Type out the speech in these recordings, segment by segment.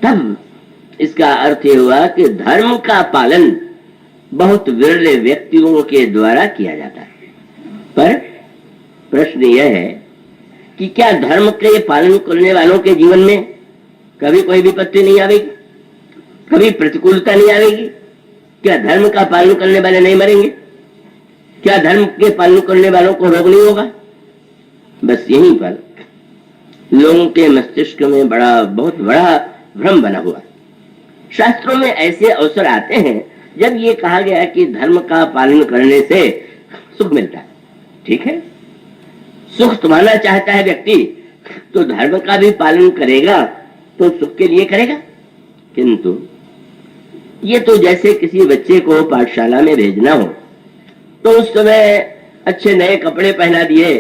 तब इसका अर्थ ये हुआ कि धर्म का पालन बहुत विरले व्यक्तियों के द्वारा किया जाता है। पर प्रश्न यह है कि क्या धर्म के पालन करने वालों के जीवन में कभी कोई विपत्ति नहीं आवेगी, कभी प्रतिकूलता नहीं आवेगी? क्या धर्म का पालन करने वाले नहीं मरेंगे? क्या धर्म के पालन करने वालों को रोग नहीं होगा? बस यहीं पर लोगों के मस्तिष्क में बहुत बड़ा भ्रम बना हुआ। शास्त्रों में ऐसे अवसर आते हैं जब ये कहा गया कि धर्म का पालन करने से सुख मिलता है। ठीक है, सुख तुम्हारा चाहता है व्यक्ति तो धर्म का भी पालन करेगा तो सुख के लिए करेगा। किंतु ये तो जैसे किसी बच्चे को पाठशाला में भेजना हो तो उस समय अच्छे नए कपड़े पहना दिए,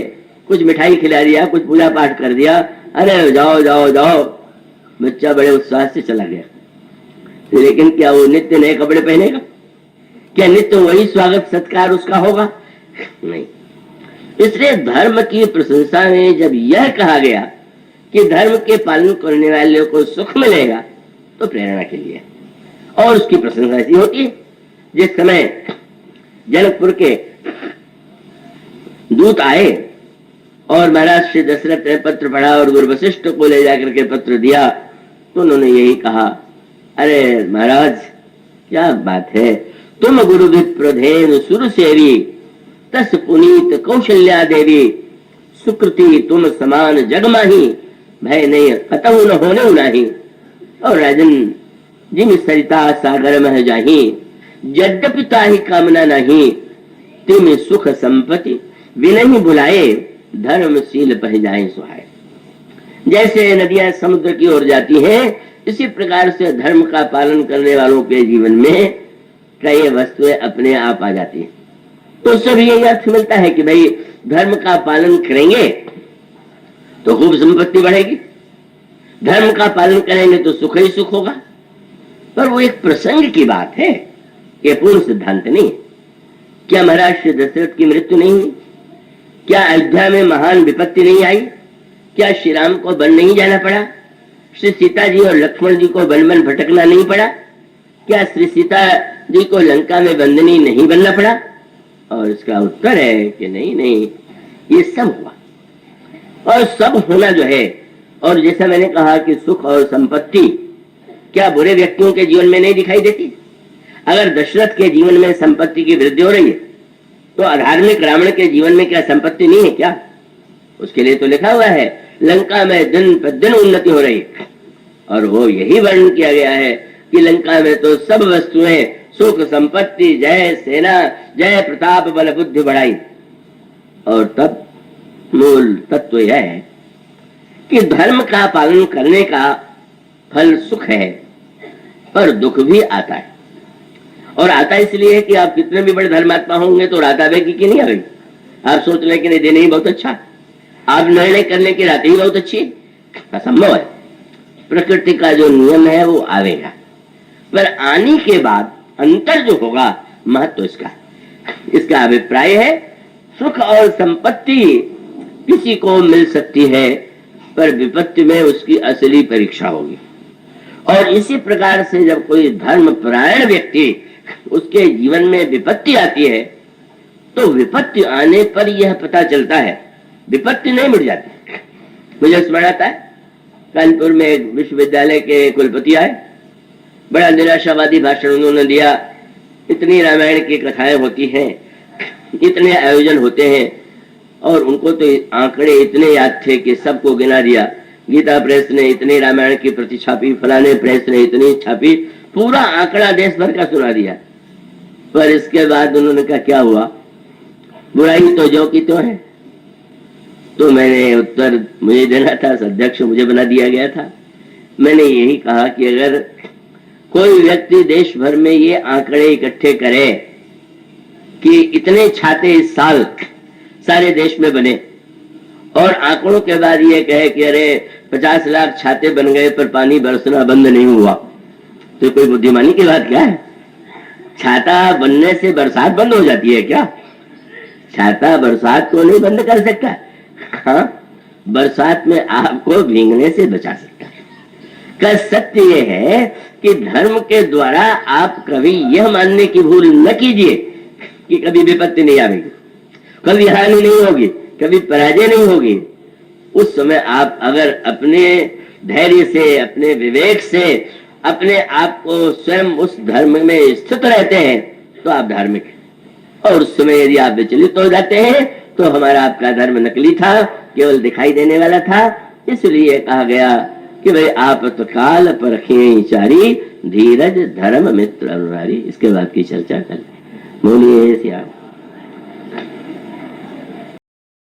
कुछ मिठाई खिला दिया, कुछ पूजा पाठ कर दिया, अरे जाओ जाओ जाओ, बच्चा बड़े उत्साह से चला गया। लेकिन क्या वो नित्य नए कपड़े पहनेगा? क्या नित्य वही स्वागत सत्कार उसका होगा? नहीं। इसलिए धर्म की प्रशंसा में जब यह कहा गया कि धर्म के पालन करने वाले को सुख मिलेगा तो प्रेरणा के लिए, और उसकी प्रशंसा ऐसी होती है जिस समय जनकपुर के दूत आए और महाराज श्री दशरथ ने पत्र पढ़ा और गुरु वशिष्ठ को ले जाकर के पत्र दिया तो उन्होंने यही कहा, अरे महाराज क्या बात है, तुम गुरु विप्रधेन सुर सेवी तस पुनीत कौशल्या देवी, सुकृति तुम समान जग माही, भय नहीं कतहु न होने नहीं। और राजन जिम सरिता सागर मह जाही, यद्यपि ताहि कामना नहीं, तिम सुख संपत्ति विनहि बुलाए, धर्मशील पह जाए सुहाए। जैसे नदियां समुद्र की ओर जाती हैं, इसी प्रकार से धर्म का पालन करने वालों के जीवन में कई वस्तुएं अपने आप आ जाती हैं। तो उससे भी यही अर्थ मिलता है कि भाई धर्म का पालन करेंगे तो खूब संपत्ति बढ़ेगी, धर्म का पालन करेंगे तो सुख ही सुख होगा। पर वो एक प्रसंग की बात है, ये पूर्ण सिद्धांत नहीं। क्या महाराज श्री दशरथ की मृत्यु नहीं हुई? क्या अयोध्या में महान विपत्ति नहीं आई? क्या श्री राम को वन नहीं जाना पड़ा? श्री सीता जी और लक्ष्मण जी को वन वन भटकना नहीं पड़ा? क्या श्री सीता जी को लंका में बंदनी नहीं बनना पड़ा? और इसका उत्तर है कि नहीं नहीं, ये सब हुआ। और सब होना जो है, और जैसा मैंने कहा कि सुख और संपत्ति क्या बुरे व्यक्तियों के जीवन में नहीं दिखाई देती? अगर दशरथ के जीवन में संपत्ति की वृद्धि हो रही है तो अधार्मिक रावण के जीवन में क्या संपत्ति नहीं है क्या? उसके लिए तो लिखा हुआ है लंका में दिन प्रतिदिन उन्नति हो रही है, और वो यही वर्णन किया गया है कि लंका में तो सब वस्तुएं सुख संपत्ति जय सेना जय प्रताप बल बुद्धि बढ़ाई। और तब मूल तत्व यह है कि धर्म का पालन करने का फल सुख है, पर दुख भी आता है। और आता इसलिए है कि आप कितने भी बड़े धर्मात्मा होंगे तो रात आवेगी कि नहीं आवेगी? आप सोच रहे कि नहीं दिन ही बहुत अच्छा, आप निर्णय करने की रात ही बहुत अच्छी, असंभव है। प्रकृति का जो नियम है वो आवेगा, पर आने के बाद अंतर जो होगा महत्व इसका अभिप्राय है सुख और संपत्ति किसी को मिल सकती है, पर विपत्ति में उसकी असली परीक्षा होगी। और इसी प्रकार से जब कोई धर्म परायण व्यक्ति उसके जीवन में विपत्ति आती है तो विपत्ति आने पर यह पता चलता है, विपत्ति नहीं मिट जाती। मुझे स्मरण आता है कानपुर में एक विश्वविद्यालय के कुलपति आए, बड़ा निराशावादी भाषण उन्होंने दिया। इतनी रामायण की कथाएं होती हैं, इतने आयोजन होते हैं, और उनको तो आंकड़े इतने याद थे कि सबको गिना दिया। गीता प्रेस ने इतनी रामायण की प्रति छापी, फलाने प्रेस ने इतनी छापी, पूरा आंकड़ा देश भर का सुना दिया। पर इसके बाद उन्होंने कहा क्या हुआ, बुराई तो जो की तो है। तो मैंने उत्तर मुझे देना था, अध्यक्ष मुझे बना दिया गया था। मैंने यही कहा कि अगर कोई व्यक्ति देश भर में ये आंकड़े इकट्ठे करे कि इतने छाते इस साल सारे देश में बने, और आंकड़ों के बाद ये कहे कि अरे 50 लाख छाते बन गए पर पानी बरसना बंद नहीं हुआ, तो कोई बुद्धिमानी की बात क्या है? छाता बनने से बरसात बंद हो जाती है क्या? छाता बरसात को नहीं बंद कर सकता। हाँ, बरसात में आपको भीगने से बचा सकता है। का सत्य यह है कि धर्म के द्वारा आप कभी यह मानने की भूल न कीजिए कि कभी विपत्ति नहीं आएगी, कभी हानि नहीं होगी, कभी पराजय नहीं होगी। उस समय आप अगर अपने धैर्य से, अपने विवेक से अपने आप को स्वयं उस धर्म में स्थित रहते हैं तो आप धार्मिक हैं। और उस समय यदि आप विचलित हो जाते हैं तो हमारा आपका धर्म नकली था, केवल दिखाई देने वाला था। इसलिए कहा गया कि भाई आप तो काल परखे चारी, धीरज धर्म मित्र अनुरारी। इसके बाद की चर्चा कल। बोलिए श्याम।